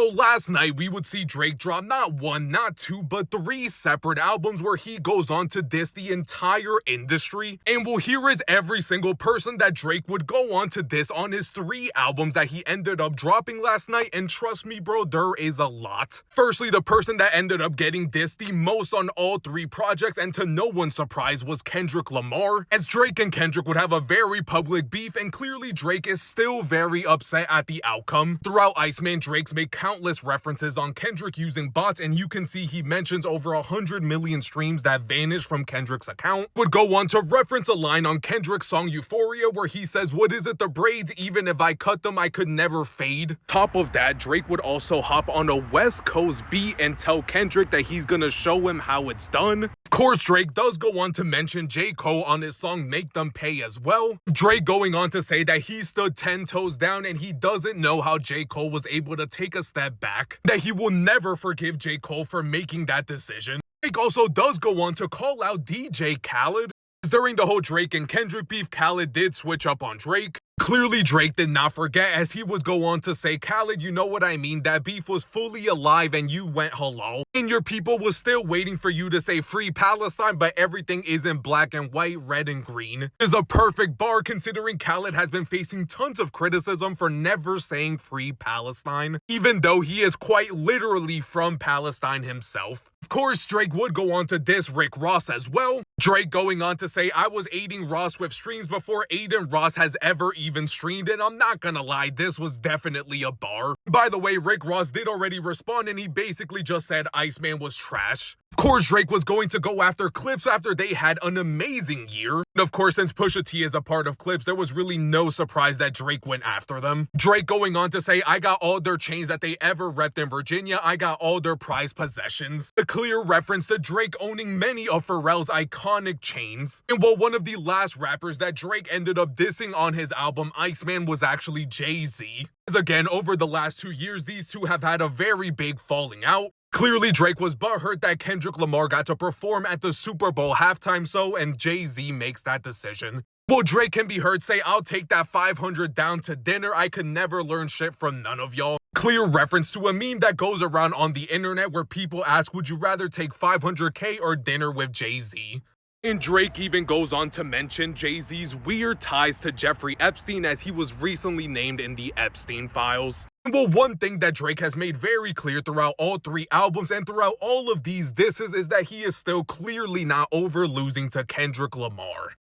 So last night we would see Drake drop not one, not two, but three separate albums where he goes on to diss the entire industry. And well, here is every single person that Drake would go on to diss on his three albums that he ended up dropping last night, and trust me bro, there is a lot. Firstly, the person that ended up getting dissed the most on all three projects, and to no one's surprise, was Kendrick Lamar, as Drake and Kendrick would have a very public beef, and clearly Drake is still very upset at the outcome. Throughout Iceman, Drake's made countless references on Kendrick using bots, and you can see he mentions over 100 million streams that vanished from Kendrick's account. Would go on to reference a line on Kendrick's song Euphoria where he says, "What is it, the braids? Even if I cut them, I could never fade." Top of that, Drake would also hop on a West Coast beat and tell Kendrick that he's gonna show him how it's done. Of course, Drake does go on to mention J. Cole on his song Make Them Pay as well. Drake going on to say that he stood 10 toes down and he doesn't know how J. Cole was able to take a step back, that he will never forgive J. Cole for making that decision. Drake also does go on to call out DJ Khaled. During the whole Drake and Kendrick beef, Khaled did switch up on Drake. Clearly, Drake did not forget, as he would go on to say, "Khaled, you know what I mean, that beef was fully alive and you went hello. And your people was still waiting for you to say free Palestine, but everything is in black and white, red and green." Is a perfect bar considering Khaled has been facing tons of criticism for never saying free Palestine, even though he is quite literally from Palestine himself. Of course, Drake would go on to diss Rick Ross as well. Drake going on to say, "I was aiding Ross with streams before Aiden Ross has ever even streamed," and I'm not gonna lie, this was definitely a bar. By the way, Rick Ross did already respond, and he basically just said Iceman was trash. Of course, Drake was going to go after Clips after they had an amazing year. And of course, since Pusha T is a part of Clips, there was really no surprise that Drake went after them. Drake going on to say, "I got all their chains that they ever repped in Virginia. I got all their prized possessions." A clear reference to Drake owning many of Pharrell's iconic chains. And while one of the last rappers that Drake ended up dissing on his album Iceman was actually Jay-Z. As again, over the last 2 years, these two have had a very big falling out. Clearly, Drake was butthurt that Kendrick Lamar got to perform at the Super Bowl halftime show, and Jay-Z makes that decision. Well, Drake can be heard say, "I'll take that 500 down to dinner. I could never learn shit from none of y'all." Clear reference to a meme that goes around on the internet where people ask, would you rather take 500K or dinner with Jay-Z? And Drake even goes on to mention Jay-Z's weird ties to Jeffrey Epstein, as he was recently named in the Epstein files. Well, one thing that Drake has made very clear throughout all three albums and throughout all of these disses is that he is still clearly not over losing to Kendrick Lamar.